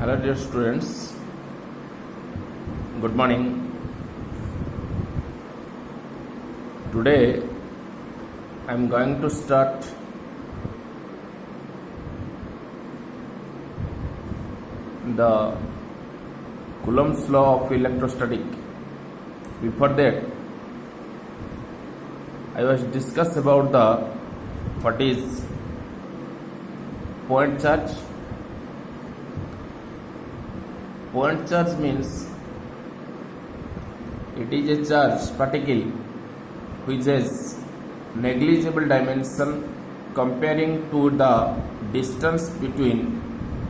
Hello dear students, good morning. Today I am going to start the Coulomb's law of electrostatic. Before that I was discuss about the what is point charge. Point charge means it is a charge particle which has negligible dimension comparing to the distance between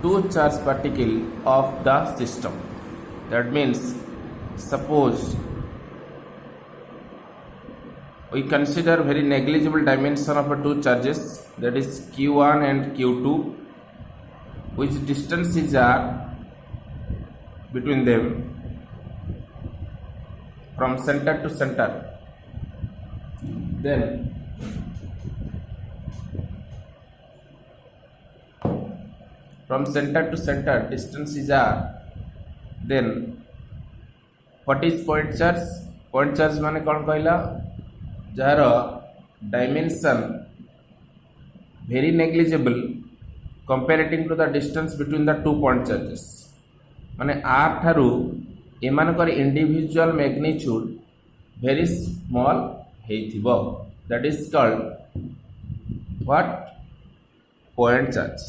two charge particle of the system. That means suppose we consider very negligible dimension of two charges, that is q1 and q2, which distance is r between them from center to center. Then from center to center distance is r. Then what is point charge? Point charge माने कौन कहला, jar dimension very negligible comparing to the distance between the two point charges. माने आर ठारू एमानकर individual magnitude very small हेइथिबो, that is called what, point charge.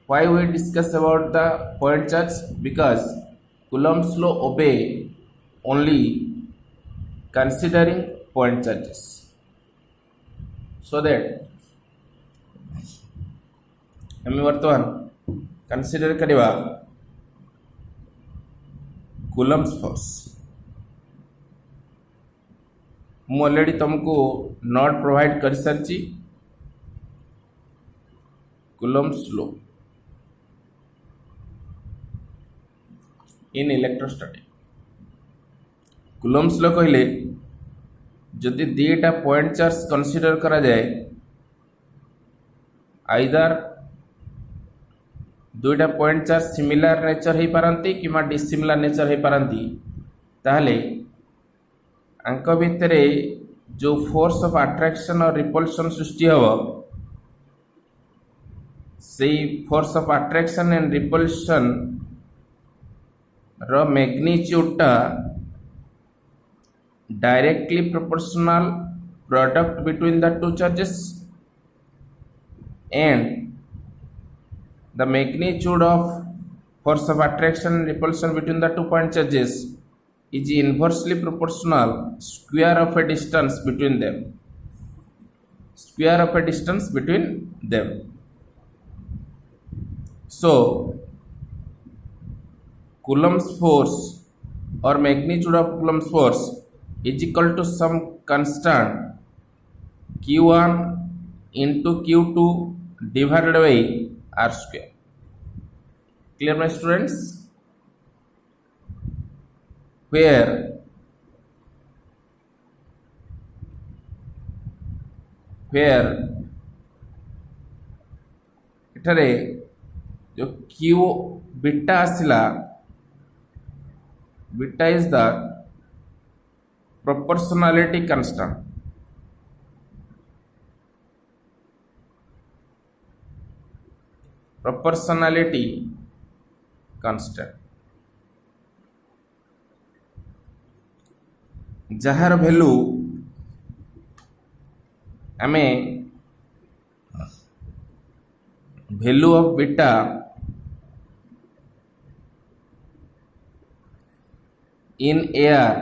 Why we discuss about the point charge? Because Coulomb's law obey only considering point charges, so that हमें वर्तमान consider करिवा Coulomb's force. मु already तुमको note provide कर सारी Coulomb's law इन electrostatic. Coulomb's law कहले जदि दीटा point charge consider करा जाए, आइदर दुईटा पॉइंट चार्ज सिमिलर नेचर हो पारती कि डिसिमिलर नेचर हो पारती, ताहले आंक भितर जो फोर्स ऑफ अट्रैक्शन और रिपल्शन सृष्टि हम, से force of attraction and repulsion रो मैग्नीट्यूडटा directly proportional product between the two charges, and the magnitude of force of attraction and repulsion between the two point charges is inversely proportional square of a distance between them. Square of a distance between them. So Coulomb's force or magnitude of Coulomb's force is equal to some constant q1 into q2 divided by r square. Clear, my students? Where इठरे जो q beta आसिला, beta is the proportionality constant. Proportionality constant जार value आम value of beta in air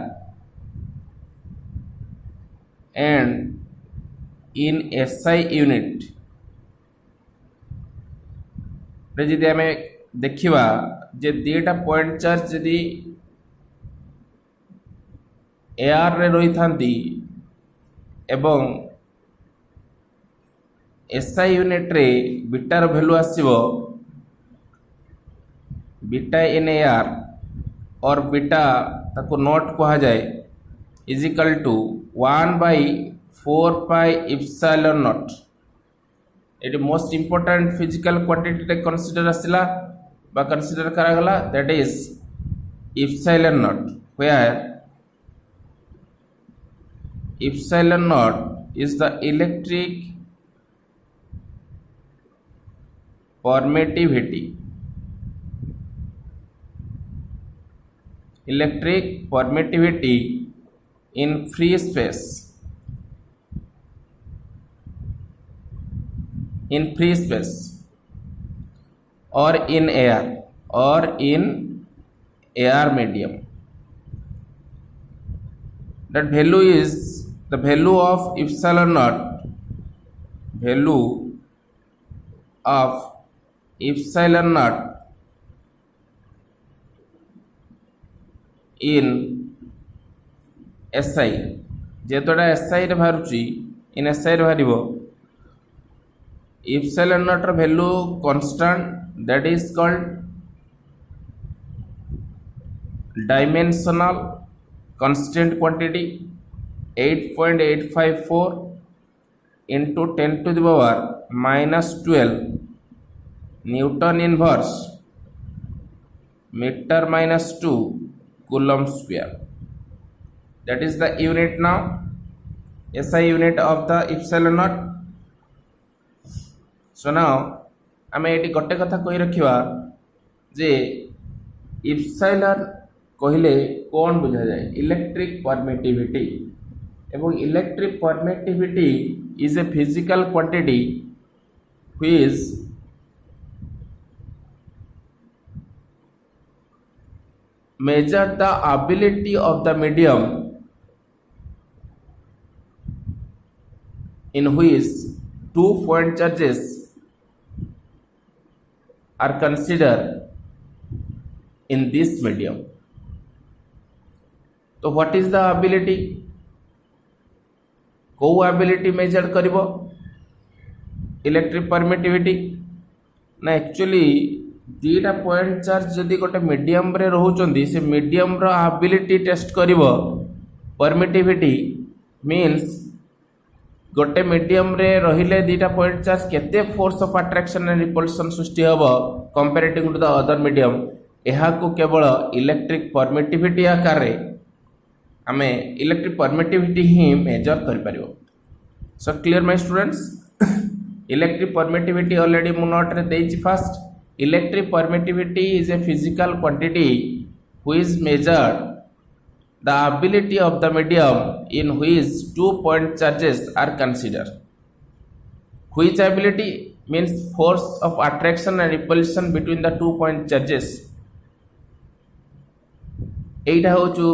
and in SI unit जदि आम देखा जे दीटा पॉइंट चार्ज जदि एआर रे रही थांती एवं एसआई यूनिट रे बीटार वैल्यू आसीबो बीटा इन एआर और बीटा ताको नोट कहा जाए is equal to 1/4 pi epsilon naught. ये most important physical quantity consider आसला बा कंसीडर करागला that is epsilon naught, where epsilon naught is the electric permittivity in free space, or in air medium. That value is the value of epsilon naught in SI, जेतोटा SI रे बाहरुची in SI रे बाहरिबो epsilon naught ର value constant, that is called dimensional constant quantity 8.854 into 10 to the power minus 12 Newton inverse meter minus 2 coulomb square. That is the unit now, SI unit of the epsilon naught. So now आमे eighty गोटे कथा कहि रखिवा जे epsilon कहले कौन बुझा जाए, electric permittivity. एवं electric permittivity is a physical quantity which measure the ability of the medium in which 2 point charges are considered in this medium. तो what is the ability? को ability measure करिबो electric permittivity ना actually दीटा point charge जदि गोटे medium रे रहउचंदी से मीडियम रो एबिलिटी टेस्ट करिवो. परमिटिविटी मीन्स गोटे मीडियम रे रहिले दीटा पॉइंट चार्ज केते force of attraction and repulsion सृष्टि हबो comparative to the other medium, एहा को केवल इलेक्ट्रिक परमिटिविटी आकार रे आमे इलेक्ट्रिक परमिटिविटी ही मेजर कर परिबो. So clear my students, electric permittivity already मु नोट रे देछि. First, electric permittivity is a physical quantity which measure the ability of the medium in which 2 point charges are considered. Which ability means force of attraction and repulsion between the 2 point charges. एटा होचु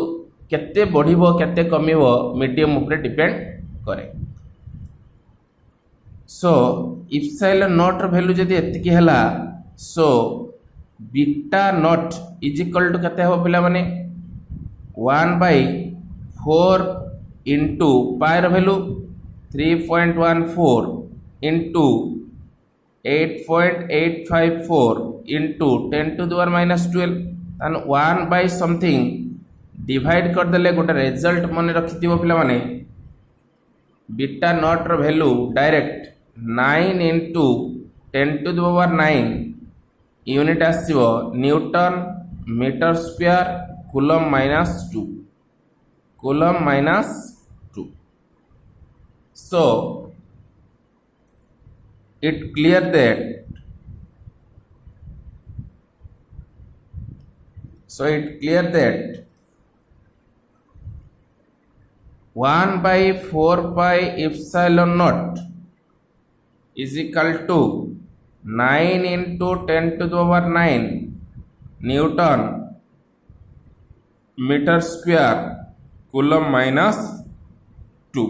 केते बढ़िबो केते कमिबो medium ऊपर depend करे. So epsilon naught ର value जदी एतिकी हला, so beta naught is equal to केते हो पिला माने 1/4 इंटू पाई रो value 3.14 into 8.854 into 10 to the power minus 12 तान 1 by समथिंग डिवाइड कर देले गोटे रिजल्ट मन रखिथिबो पिला माने बीटा नॉट रो value direct 9 into 10 to the power 9 unit आसीबो newton metre square coulomb minus 2. So it clear that 1/4 pi epsilon naught is equal to 9 into 10 to the power 9 Newton meter square coulomb minus 2.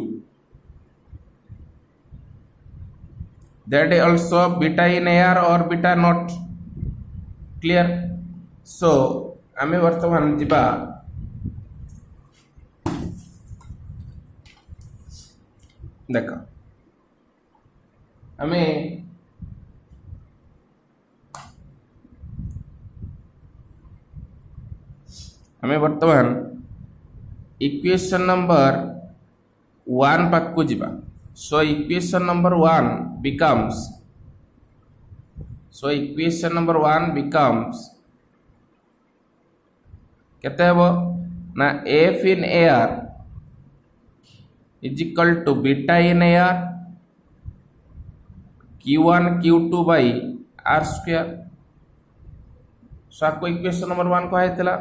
That is also beta in air or beta not. Clear? So आमे वर्तमान जिबा देखो आमे वर्तमान equation number 1 पाकु जिबा. So equation number 1 becomes, So equation number 1 becomes केते हेबो ना f in air is equal to beta in air q1 q2 by r square. So आपको equation number 1 को आयतला.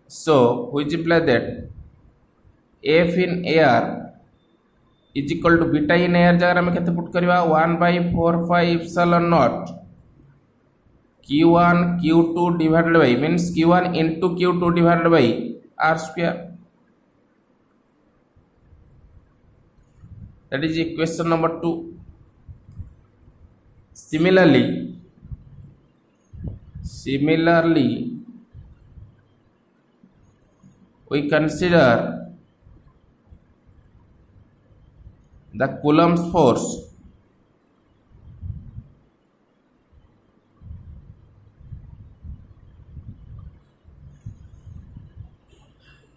So which implies that f in air is equal to beta in air जगह में केते put करवा 1 by 4 pi epsilon naught q1 q2 divided by means q1 into q2 divided by r square. That is equation number 2. Similarly we consider the Coulomb's force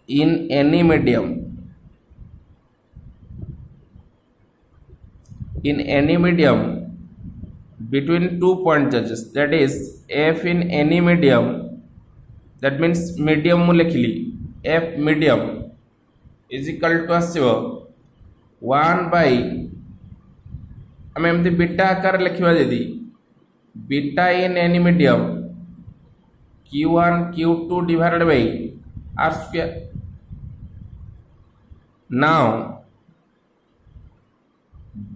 in any medium between 2 point charges, that is f in any medium, that means medium mu लिखली f medium is equal to आसिबो 1 by हमें एमती beta आकार लिखिबा जदी beta in any medium q1 q2 divided by r square. Now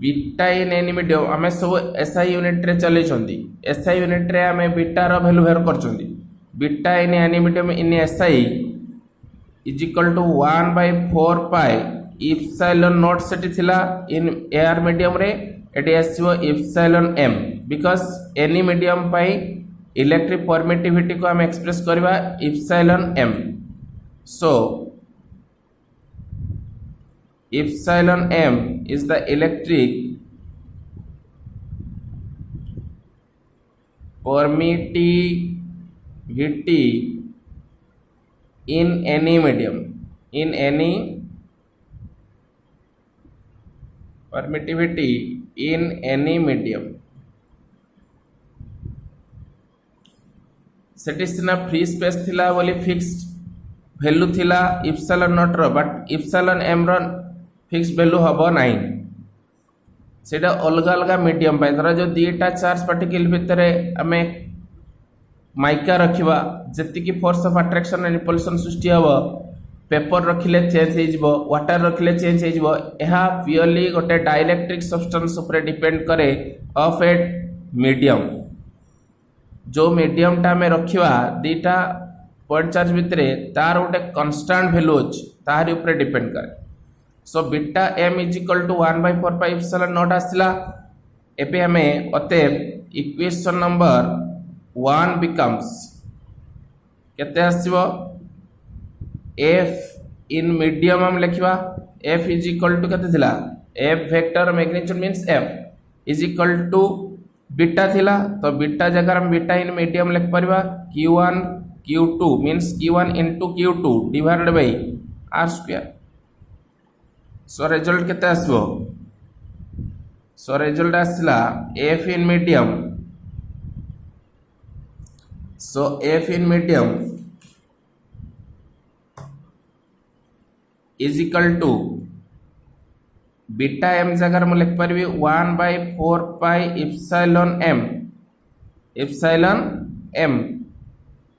beta in any medium आमे सब SI unit रे चले छंदी. SI unit रे आमे बीटा रो वैल्यू हेर कर छंदी. Beta in any medium in SI is equal to 1 by 4 pi epsilon naught सेटी थिला इन एयर मीडियम रे एटी आसीबो epsilon m because any medium पाई इलेक्ट्रिक परमिटिविटी को हम एक्सप्रेस करबा epsilon m. So epsilon m is the electric permittivity in any medium सेटी सिना फ्री स्पेस थिला बोली फिक्स्ड वैल्यू थिला इप्सिलॉन नॉट रो बट इप्सिलॉन m रो फिक्स वैल्यू हम ना सेटा अलग अलग मीडियम धर जो दीटा चार्ज पार्टिकल भितर आम माइका रखा जी force of attraction and repulsion सृष्टि हम पेपर रखिले चेंज हो वाटर रखिले चेंज हो प्योरली गोटे डाइलेक्ट्रिक सब्सटेंस उपर डिपेंड करे ऑफ ए मीडियम. जो मीडियम टा आम रखा दीटा पॉइंट चार्ज भितर तार गोटे कांस्टेंट वैल्यू अच्छी तार ऊपर डिपेंड करे. So beta m is equal to 1 by 4 pi epsilon naught आसला. एबे हमें अतएव इक्वेशन नंबर 1 becomes केते आसीबो f इन मीडियम हम लिखवा f इज इक्वल टू केते थिला f vector magnitude means f is equal to beta थिला तो बीटा जगह हम बीटा इन मीडियम लिख परबा q1 q2 means q1 into q2 divided by r square. So result केते आसबो. सो रिजल्ट आसला f in medium. So f in medium is equal to beta m जगह हम लिख परबी 1 by 4 pi epsilon m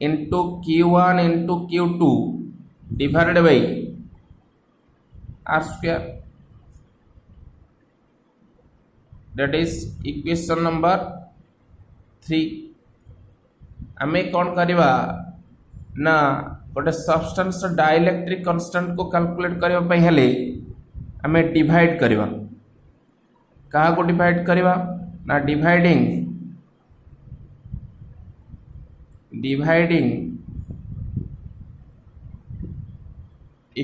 into q1 into q2 divided by r square. That is equation number 3. आमे कौन करिवा ना गोटे सब्सटेंस डाइलेक्ट्रिक कांस्टेंट को calculate करबा पई हेले आमे डिवाइड करिवा. कहा को डिवाइड करिवा ना dividing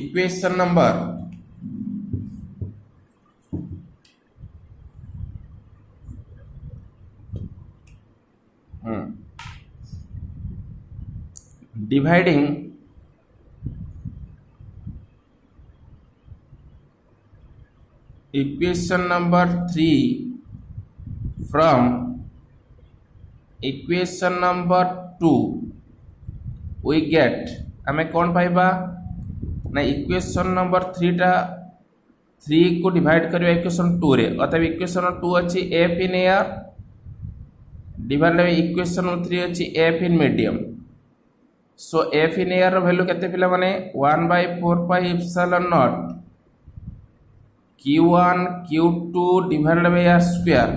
equation number dividing equation number 3 from equation number 2 we get आमे कौन पाइबा ना इक्वेशन नंबर 3 टा 3 को डिवाइड करिया इक्वेशन 2 रे अतः इक्वेशन 2 अछि f in air divide by equation 3 अछि f in medium so f in air रो वैल्यू केते पिला माने 1/4 pi epsilon naught q1 q2 divided by r square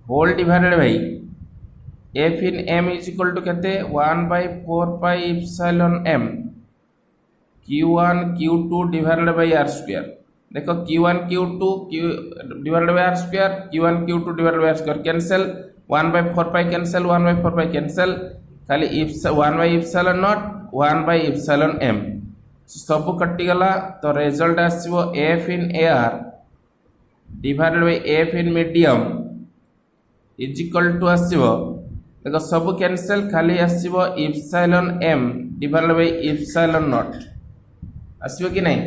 whole divided by f in m is equal to कहते 1/4 pi epsilon m q1 q2 divided by r square देखो q1 q2 divided by r square q1 q2 divided by r square cancel 1/4 pi cancel 1/4 pi cancel खाली 1 by epsilon naught 1 by epsilon m सब कटि गला तो result आसीबो f in air divided by f in medium is equal to आसीबो देखो सब cancel खाली आसीबो एप्सिलॉन m divided by epsilon naught आसीबो कि नहीं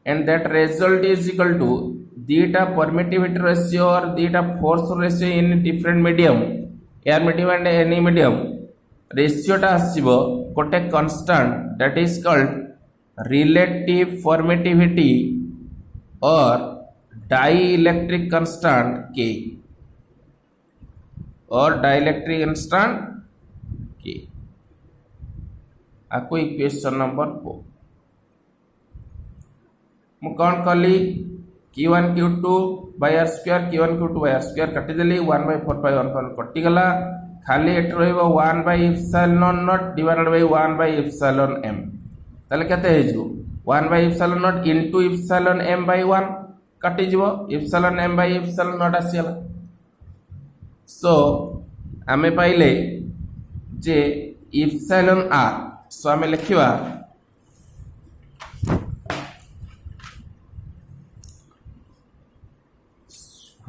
and that result is equal to दीटा परमिटिविटी रेशियो और दीटा force ratio in different medium air medium and any medium रेशियोटा आसीबो गोटे constant that is called relative permittivity और डाइइलेक्ट्रिक कांस्टेंट के और डाइइलेक्ट्रिक कांस्टेंट के आको इक्वेशन नंबर 4 मु कौन कली q1 q2 by r square q1 q2 by r square काटी देली 1/4 पाई 1 कटि गला खाली eight रहइबो 1 by epsilon naught divided by 1 by epsilon m ताले केते हे जो 1 by epsilon naught into epsilon m by 1 काटी जीवो epsilon m by epsilon naught आसीला सो आमे पाइले जे epsilon r सो आमे लिखिबा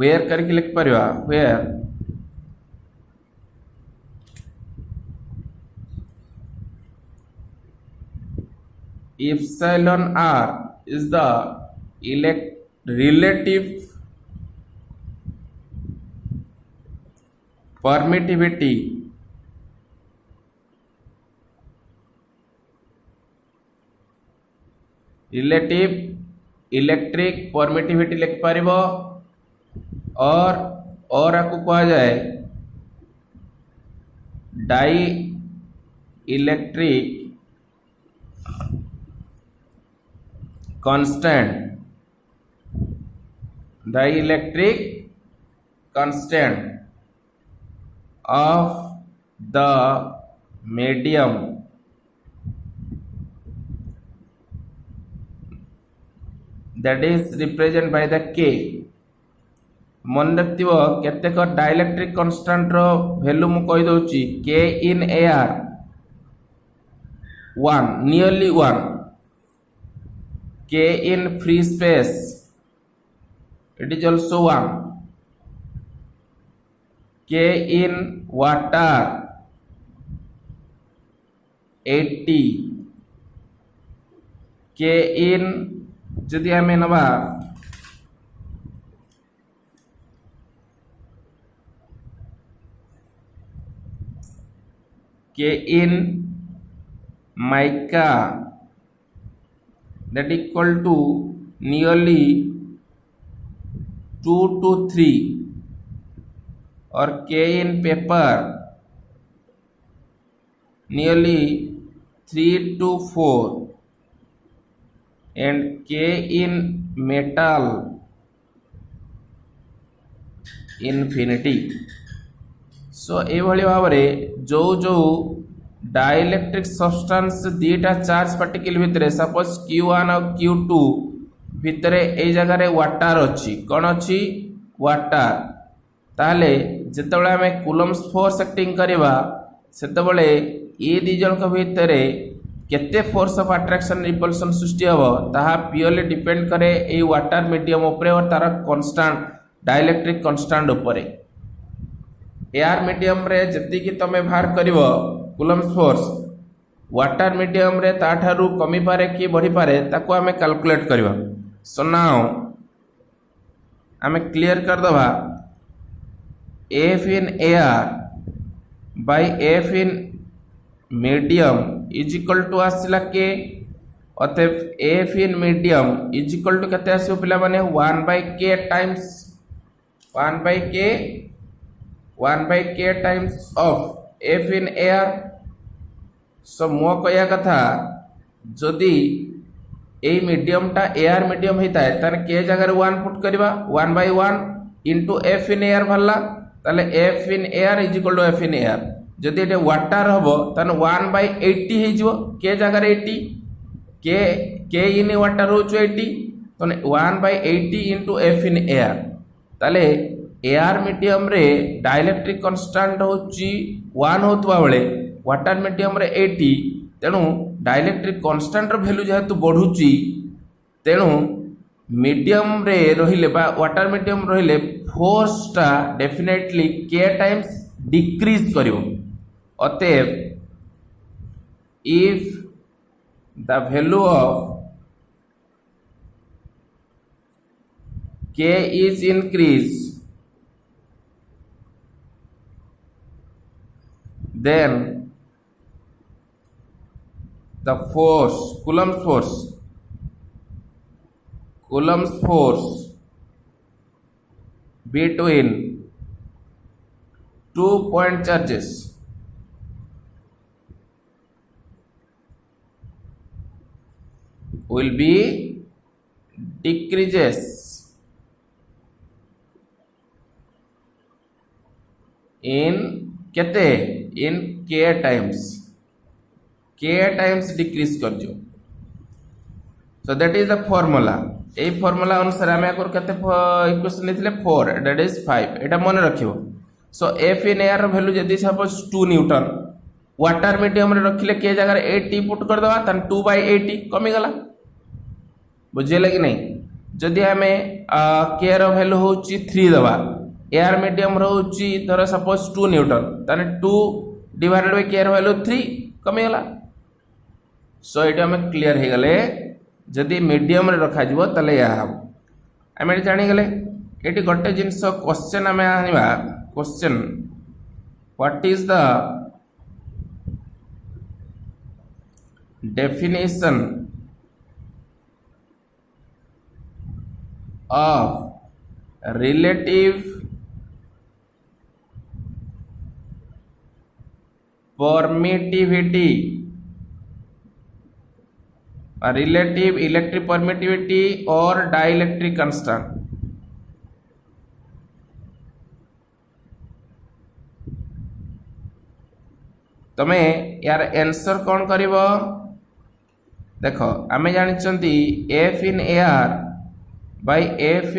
where करके लिख परिवा where epsilon r is the relative permittivity relative electric permittivity लिख पारिबो और आपको कहा जाए dielectric constant dielectric constant of the medium that is represented by the k मन रखिबो केतेक डाइइलेक्ट्रिक कांस्टेंट रो वैल्यू मु कहि दोची k in air 1 nearly 1 k in free space it is also 1 k in water 80 k in जदि हमें नबा k in mica that equal to nearly 2 to 3 और k in paper nearly 3 to 4 and k in metal infinity सो ए भली भाव में जो जो dielectric substance दीटा charge particle भितर सपोज q1 और q2 भितर ए जगह रे वाटर अछि कोन अछि वाटर ताले जेतेबेले हमें कूलम्स फोर्स एक्टिंग करबा सेतेबेले ए दी जन को भितर केते फोर्स ऑफ अट्रैक्शन रिपल्सन सृष्टि हबो ताहा प्योरली डिपेंड करे ए वाटर मीडियम ऊपर और तार कांस्टेंट डाइइलेक्ट्रिक कांस्टेंट ऊपर एयर मीडियम रे जति कि तमे बाहर करिवो कूलम्स फोर्स वाटर मीडियम रे ताठारु कमी पारे कि बढ़ी पारे ताको हमें कैलकुलेट करबा सो नाउ हमें क्लियर कर दबा F in air by F in medium is equal to आसला के अतएव F in medium is equal to केते आसियो पिला माने 1 by k times 1 by k times of F in air. सो मो कहया कथा जदि ए मीडियम टा एयर मीडियम होता है तार के जगह 1 पुट करबा 1 by 1 into F in air भरला ताले F in air is equal to F in air. जदि एटे वाटर हबो ताने 1 by 80 हे जिवो के जगह 80 के इन वाटर हो 80 तो 1 by 80 into F in air ताले एयर मीडियम रे डाइलेक्ट्रिक कांस्टेंट होची 1 होतवा बेले वाटर मीडियम रे 80 तेणु डाइलेक्ट्रिक कांस्टेंट रो वैल्यू जेहेतु बढ़ुची तेणु मीडियम रे रहिले बा वाटर मीडियम रहिले फोर्स टा डेफिनेटली k टाइम्स डिक्रीज करिवो. अतएव if the value of k is increased then the force Coulomb's force between 2 point charges will be decreases in केते in k times decrease कर जो. So that is the formula. A formula अनुसार आम आगे केते equation लेथिले 4 that is 5 एटा मन रखिबो. सो एफ इन एयर रो वैल्यू जदी सपोज 2 न्यूटन वाटर मीडियम रे रखिले के जगह 80 पुट कर दवा तन 2 by 80 कमी गला बुझेले कि नहीं. जदी हमें के रो वैल्यू होची 3 दवा एयर मीडियम रो होची धर सपोज 2 न्यूटन तने 2 डिवाइडेड बाय के रो वैल्यू 3 कमी गला. सो एटा हमें क्लियर हे गले जदि मीडियम रे रखा जिवो तले या हम एटी जानि गले. एटी गोटे जिंस क्वेश्चन हमें आनिबा question what is the definition of relative permittivity relative electric permittivity और डाइलेक्ट्रिक कांस्टेंट. तमे यार आंसर कौन करिवो देखो आमे जानिचंती F in air by F